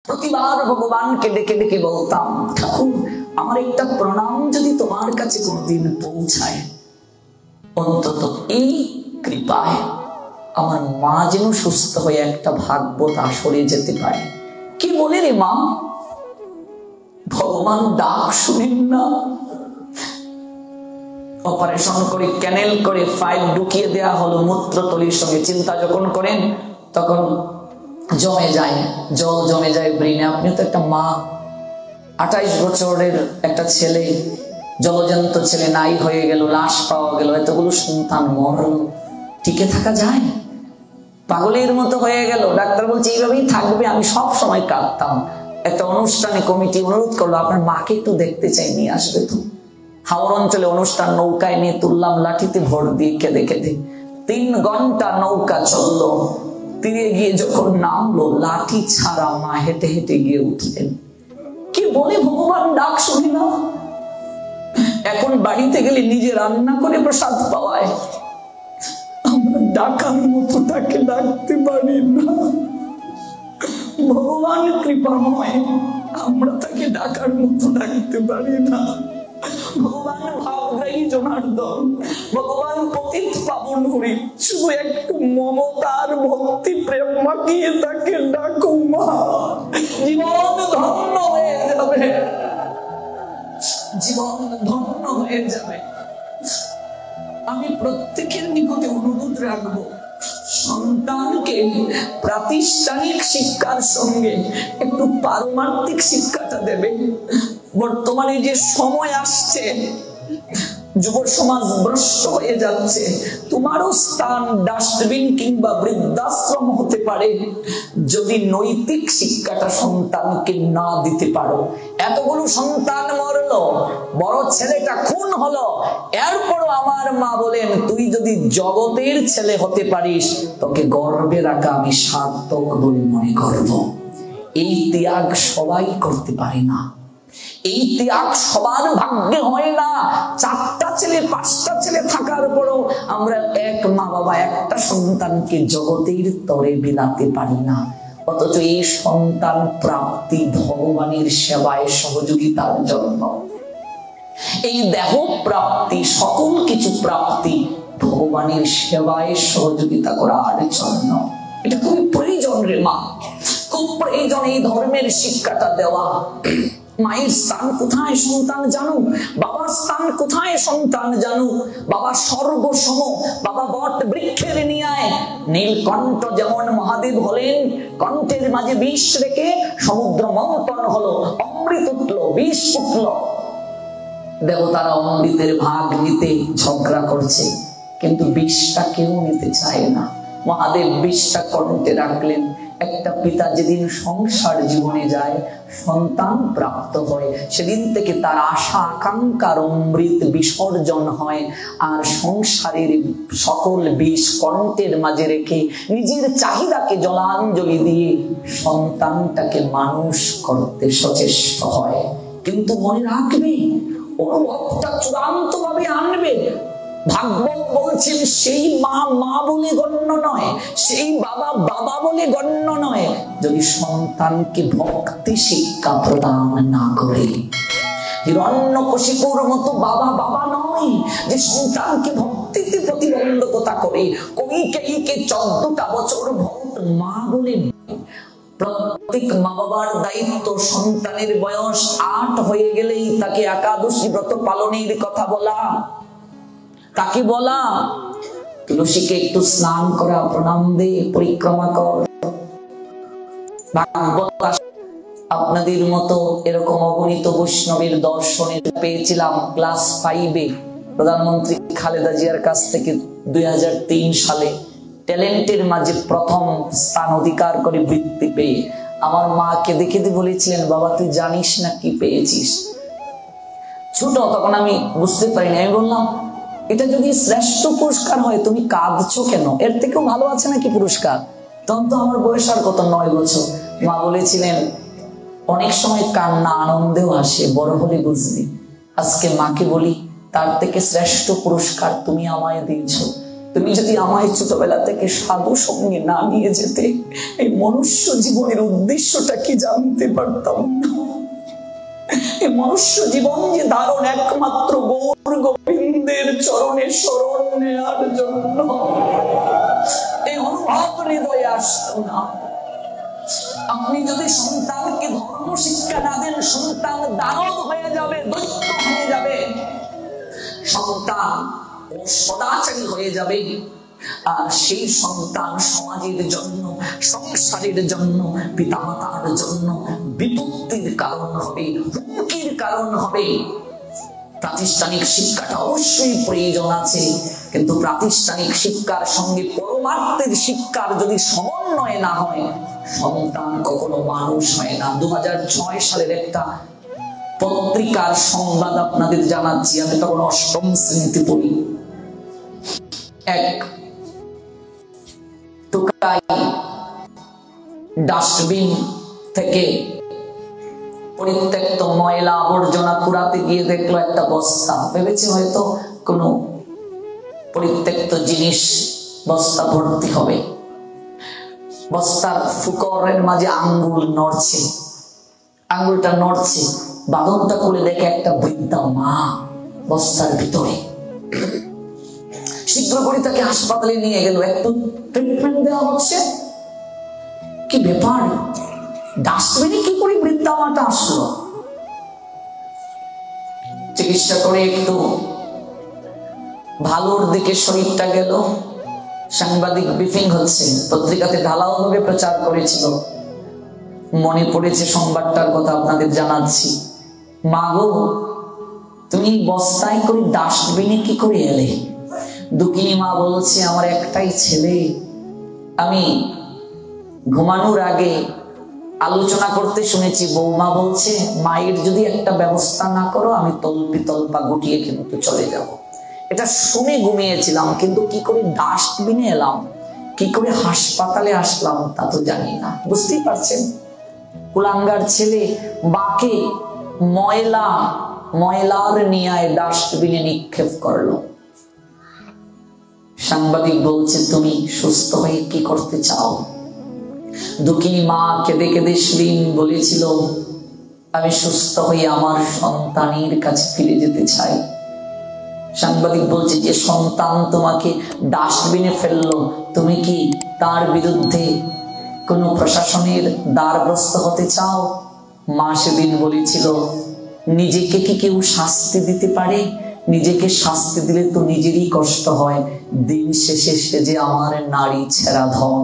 প্রতিবার ভগবানকে ডেকে ডেকে বলতাম, ঠাকুর আমার একটা প্রণাম যদি তোমার কাছে কোনোদিন পৌঁছায়, অন্তত এই কৃপায় আমার মা যেন সুস্থ হয়ে একটা ভাগবত আসরে যেতে পারে। কি বলে রে মা, ভগবান ডাক শুনেন না? অপারেশন করে ক্যানেল করে ফাইল ঢুকিয়ে দেয়া হলো মূত্রতলির সঙ্গে। চিন্তা যখন করেন তখন জমে যায়, জল জমে যায় ব্রেনে। আপনি তো একটা মা, 28 বছরের একটা ছেলে, জলজন্ত ছেলে নাই হয়ে গেল, লাশ পাওয়া গেল, এতগুলো সন্তান মরল, টিকে থাকা যায়? পাগলের মতো হয়ে গেল। ডাক্তার বলছে এইভাবেই থাকবে। আমি সব সময় কাঁদতাম। একটা অনুষ্ঠানে কমিটি অনুরোধ করলো, আপনার মাকে একটু দেখতে চাই, নিয়ে আসবে তো। হাওড় অঞ্চলে অনুষ্ঠান, নৌকায় নিয়ে তুললাম, লাঠিতে ভর দিয়ে কেঁদে কেঁদে 3 ঘন্টা নৌকা চললো। তীরে গিয়ে যখন নামলো, লাঠি ছাড়া মা হেঁটে হেঁটে গিয়ে উঠলেন। কি বলে ভগবান ডাক শুনি না? এখন বাড়িতে গেলে নিজে রান্না করে প্রসাদ পাওয়ায়, আমরা ডাকার মতো তাকে ডাকতে পারি না। ভগবান কৃপাময়, আমরা তাকে ডাকার মতো ডাকতে পারি না। ভগবান ভাবগ্রাহী জনার্দন, ভগবান পতিত পাবন হরি, শুধু একটু মমতার ভক্তি প্রেম মাখিয়ে তাকে ডাকো মা, জীবন ধন্য হয়ে যাবে, জীবন ধন্য হয়ে যাবে। আমি প্রত্যেকের নিকটে অনুরোধ রাখবো, সন্তানকে প্রাতিষ্ঠানিক শিক্ষার সঙ্গে একটু পারমার্থিক শিক্ষাটা দেবে। বর্তমানে যে সময় আসছে, যুব সমাজ ভ্রষ্ট হয়ে যাচ্ছে। তোমারও স্থান ডাস্টবিন কিংবা বৃদ্ধাশ্রম হতে পারে যদি নৈতিক শিক্ষাটা সন্তানকে না দিতে পারো। এতগুলো সন্তান মরলো, বড় ছেলেটা খুন হলো, এরপরও আমার মা বলেন, তুই যদি জগতের ছেলে হতে পারিস, তোকে গর্বে রাখা আমি সার্থক বলে মনে করব। এই ত্যাগ সবাই করতে পারে না, এই ত্যাগ সবার ভাগ্যে হয় না। 4টা ছেলে 5টা ছেলে থাকার পরও আমরা এক মা বাবা একটা সন্তানকে জগতের তরে বিলাতে পারি না। অথচ এই সন্তান প্রাপ্তি ভগবানের সেবায় সহযোগিতার জন্য, এই দেহ প্রাপ্তি, সকল কিছু প্রাপ্তি ভগবানের সেবায় সহযোগিতা করার জন্য। এটা খুবই প্রয়োজন রে মা, খুব প্রয়োজন এই ধর্মের শিক্ষাটা দেওয়া। মায়ের স্থান কোথায় সন্তান জানো, বাবার স্থান কোথায় সন্তান জানো। বাবা সর্বসম, বাবা বট বৃক্ষের ন্যায়। নীলকণ্ঠ যেমন মহাদেব হলেন, কণ্ঠের মাঝে বিষ রেখে সমুদ্র মন্থন হলো, অমৃত উঠল, বিষ উঠল। দেবতারা অমৃতের ভাগ নিতে ঝগড়া করছে, কিন্তু বিষটা কেউ নিতে চায় না। মহাদেব বিষটা কণ্ঠে রাখলেন। একটা পিতা যেদিন সংসার জীবনে যায়, সন্তান প্রাপ্ত হয়, সেদিন থেকে তার আশা আকাঙ্ক্ষার অমৃত বিসর্জন হয়। আর সংসারের সকল বিষ কণ্ঠের মাঝে রেখে নিজের চাহিদাকে জলাঞ্জলি দিয়ে সন্তানটাকে মানুষ করতে সচেষ্ট হয়। কিন্তু মনে রাখবে, অনুভবটা চূড়ান্ত ভাবে আনবে। ভাগবত বলছেন, সেই মা মা বলে গণ্য নয়, সেই বাবা বাবা বলে গণ্য নয়, যদি সন্তানকে ভক্তি শিক্ষা প্রদান না করে। হিরণ্যকশিপুর মতো বাবা বাবা নয়, যে সন্তানকে ভক্তিতে প্রতিবন্ধকতা করে। কইকেয়ীকে 14টা বছর ভক্ত মা বলে। প্রত্যেক মা বাবার দায়িত্ব, সন্তানের বয়স 8 হয়ে গেলেই তাকে একাদশী ব্রত পালনের কথা বলা, তাকে বলা তুলসীকে একটু স্নান করা, প্রণাম দে, পরিক্রমা কর। আপনাদের মতো এরকম অগণিত বৈষ্ণবের দর্শনে পেয়েছিলাম ক্লাস 5-এ প্রধানমন্ত্রী খালেদা জিয়ার কাছ থেকে 2003 সালে ট্যালেন্টের মাঝে প্রথম স্থান অধিকার করে বৃত্তি পেয়ে আমার মাকে দেখে বলেছিলেন, বাবা তুই জানিস না কি পেয়েছিস। ছোট তখন আমি বুঝতে পারিনি। আমি বললাম, এটা যদি শ্রেষ্ঠ পুরস্কার হয় তুমি কাঁদছো কেন? এর থেকেও ভালো আছে নাকি পুরস্কার? তখন তো আমার বয়স আর কত, 9 বছর। মা বলেছিলেন, অনেক সময় কান্না আনন্দেও আসে, বড় হলে বুঝবি। আজকে মাকে বলি, তার থেকে শ্রেষ্ঠ পুরস্কার তুমি আমায় দিয়েছো। তুমি যদি আমায় ছোটবেলা থেকে সাধু সঙ্গে না নিয়ে যেতে, এই মনুষ্য জীবনের উদ্দেশ্যটা কি জানতে পারতাম না। এই মনুষ্য জীবন যে দারুণ একমাত্র গৌর গোবিন্দের চরণে শরণ নেওয়ার জন্য, এই অনুভব হৃদয়ে আসতো না। আপনি যদি সন্তানকে ধর্ম শিক্ষা না দেন, সন্তান দানব হয়ে যাবে, দৈত্য হয়ে যাবে, সন্তান সদাচারী হয়ে যাবে। আর সেই সন্তান সমাজের জন্য, সংসারের জন্য, পিতামাতার জন্য বিপত্তির কারণ হবে, হুমকির কারণ হবে। প্রাতিষ্ঠানিক শিক্ষাটা অবশ্যই প্রয়োজন আছে, কিন্তু প্রাতিষ্ঠানিক শিক্ষার সঙ্গে পরমার্থের শিক্ষার যদি সমন্বয় না হয়, সন্তান কখনো মানুষ হয় না। 2006 সালের একটা পত্রিকার সংবাদ আপনাদের জানাচ্ছি। আমি তখন 8ম শ্রেণীতে পড়ি। এক টুকাই ডাস্টবিন থেকে পরিত্যক্ত ময়লা আবর্জনা কুড়াতে গিয়ে দেখলো একটা বস্তা। ভেবেছে হয়তো কোনো পরিত্যক্ত জিনিস বস্তা ভর্তি হবে। বস্তার ফুকরের মাঝে আঙ্গুল নড়ছে, আঙ্গুলটা নড়ছে, বাঁধনটা খুলে দেখে একটা বৃদ্ধা মা বস্তার ভিতরে। শীঘ্র করে তাকে হাসপাতালে নিয়ে গেল, একটু ট্রিটমেন্ট দেওয়া হচ্ছে। কি ব্যাপার, ডাস্টবিনে কি করে বৃদ্ধা মাটা আসলো? চিকিৎসা করে একটু ভালোর দিকে শরীরটা গেল। সাংবাদিক ব্রিফিং হচ্ছে, পত্রিকাতে ঢালাও ভাবে প্রচার করেছিল। মনে পড়েছে সংবাদটার কথা আপনাদের জানাচ্ছি। মা গো, তুমি বস্তায় করে ডাস্টবিনে কি করে এলে? দুঃখিনী মা বলছে, আমার একটাই ছেলে, আমি ঘুমানোর আগে আলোচনা করতে শুনেছি, বৌমা বলছে মায়ের যদি একটা ব্যবস্থা না করো আমি তল্পা গুটিয়ে কিন্তু চলে যাব। এটা শুনে ঘুমিয়েছিলাম, কিন্তু কি করে ডাস্টবিনে এলাম, কি করে হাসপাতালে আসলাম তা তো জানি না। বুঝতেই পারছেন, কুলাঙ্গার ছেলে বাকে ময়লার নিয়ে ডাস্টবিনে নিক্ষেপ করলো। সাংবাদিক বলছে, তুমি সুস্থ হয়ে কি করতে চাও? দুঃখিনী মা কেঁদে কেঁদে সেদিন বলেছিল, আমি সুস্থ হয়ে আমার সন্তানের কাছে ফিরে যেতে চাই। সাংবাদিক বলছে, যে সন্তান তোমাকে ডাস্টবিনে ফেললো, তুমি কি তার বিরুদ্ধে কোনো প্রশাসনের দ্বারস্থ হতে চাও? মা সেদিন বলেছিল, নিজেকে কি কেউ শাস্তি দিতে পারে? নিজেকে শাস্তি দিলে তো নিজেরই কষ্ট হয়, দিন শেষে সে যে আমার নারী ছেঁড়া ধন।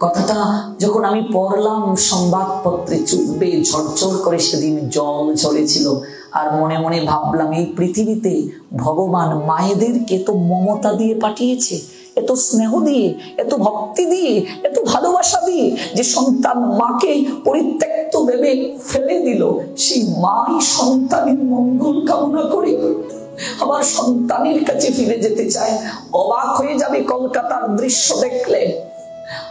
কথাটা যখন আমি পড়লাম সংবাদপত্রে, চোখ বেয়ে ঝরঝর করে সেদিন জল ঝরেছিল। আর মনে মনে ভাবলাম, এই পৃথিবীতে ভগবান মায়েদেরকে এত মমতা দিয়ে পাঠিয়েছে, এত স্নেহ দিয়ে, এত ভক্তি দিয়ে, এত ভালোবাসা দিয়ে, যে সন্তান মাকে পরিত্যক্ত ভেবে ফেলে দিল, সেই মাই সন্তানের মঙ্গল কামনা করে আবার সন্তানের কাছে ফিরে যেতে চায়। অবাক হয়ে যাবে কলকাতার দৃশ্য দেখলে।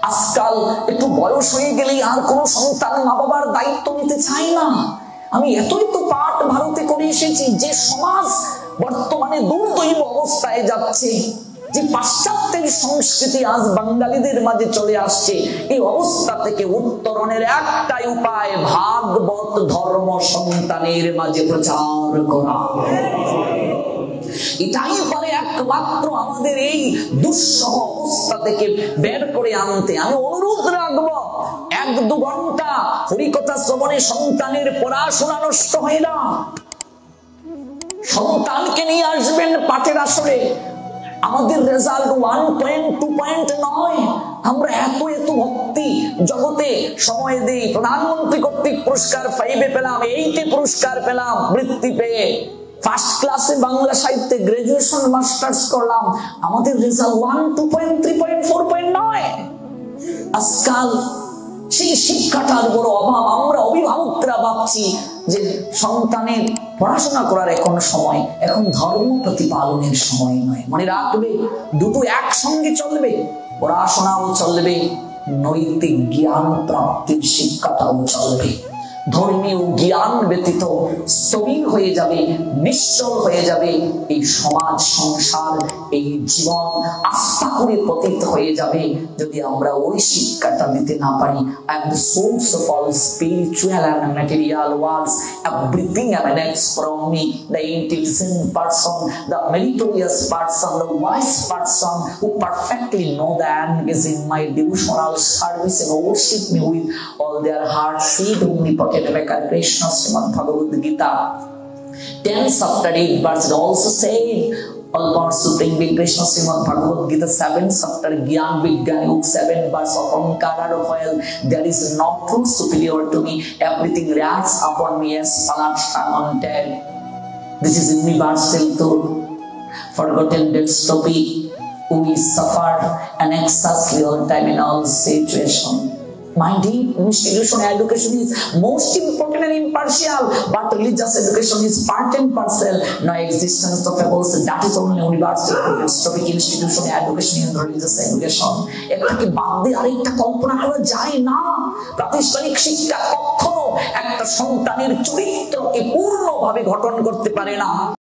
আজকাল একটু বয়স হয়ে গেলেই আর কোনো সন্তান মা বাবার দায়িত্ব নিতে চায় না। আমি এতই তো পাঠ ভারতে করে এসেছি, যে সমাজ বর্তমানে দুর্দৈব অবস্থায় যাচ্ছে, যে পাশ্চাত্যের সংস্কৃতি আজ বাঙালিদের মাঝে চলে আসছে, এই অবস্থা থেকে উত্তরণের একটাই উপায়, ভাগবত ধর্ম সন্তানের মাঝে প্রচার করা। এটাই পারে একমাত্র আমাদের এই দুঃসহ অবস্থা থেকে বের করে আনতে। আমি অনুরোধ রাখবো, 1-2 ঘন্টা হরিকথা শ্রবণে সন্তানের পড়াশোনা নষ্ট হয় না। সন্তানকে নিয়ে আসবেন পাঠের আসরে। আমাদের রেজাল্ট 1 পয়েন্ট 2 পয়েন্ট নয়, আমরা এত ভক্তি জগতে সময় দিই। প্রধানমন্ত্রী কর্তৃক পুরস্কার 5-এ পেলাম, 8-এ পুরস্কার পেলাম বৃত্তি পেয়ে। ফার্স্ট ক্লাসে বাংলা সাহিত্যে গ্রাজুয়েশন মাস্টার্স করলাম, আমাদের রেজাল্ট 1, 2 পয়েন্ট 3 পয়েন্ট 4 পয়েন্ট নয়। আজকাল সেই শিক্ষাটার বড় অভাব। আমরা অভিভাবকরা ভাবছি যে সন্তানের পড়াশোনা করার এখন সময়, এখন ধর্ম প্রতিপালনের সময় নয়। মনে রাখবে, দুটো একসঙ্গে চলবে, পড়াশোনাও চলবে, নৈতিক জ্ঞান প্রাপ্তির শিক্ষাটাও চলবে। ধর্মীয় জ্ঞান ব্যতীত স্থবির হয়ে যাবে, নিশ্চল হয়ে যাবে এই সমাজ সংসার, এই জীবন আস্থা করে পতিত হয়ে যাবে যদি আমরা ওই শিক্ষাটা দিতে না পারি। I am the source of all spiritual and material worlds. Everything emanates from me. The intelligent person, the meritorious person, the wise person who perfectly know the end is in my devotional service and worship me with all their heart. Sweet omnipotent maker Krishna Srimad Bhagavad Gita 10 chapter 8 verse also saying, all Lord Supreme Being Krishna Srimad Bhagavad Gita 7 chapter Gyan Vigyan Yug 7 verse of Ankara of oil, there is no truth superior to me, everything reacts upon me as palash undead. This is universal truth. Forgotten this topic, we suffer annexiously all time in all situation. My deep institutional education is most important and impartial, but religious education is part and parcel. No existence of fables, that is only universal. Topic institutional education and religious education. একটাকে বাদ দিয়ে আরেকটা কল্পনা করা যায় না। প্রাতিষ্ঠানিক শিক্ষা কখনো একটা সন্তানের চরিত্রকে পূর্ণভাবে গঠন করতে পারে না।